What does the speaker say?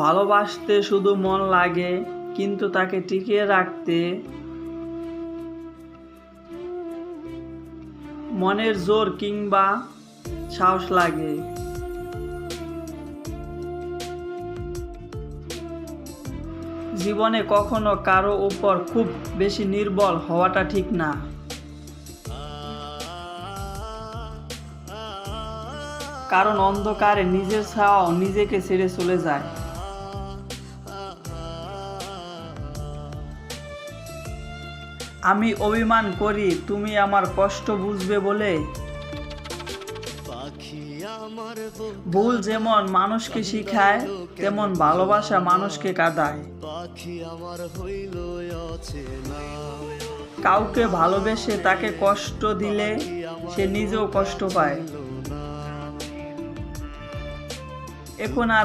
ভালোবাসতে শুধু মন লাগে, কিন্তু তাকে টিকিয়ে রাখতে মনের জোর কিংবা সাহস লাগে। জীবনে কখনো কারো উপর খুব বেশি নির্ভর হওয়াটা ঠিক না। কারণ অন্ধকারে নিজের ছায়াও নিজেকে ছেড়ে চলে যায়। আমি অভিমান করি তুমি আমার কষ্ট বুঝবে বলে। ভুল যেমন মানুষকে শিখায়, তেমন ভালোবাসা মানুষকে কাঁদায়। কাউকে ভালোবেসে তাকে কষ্ট দিলে সে নিজেও কষ্ট পায়। এখন আর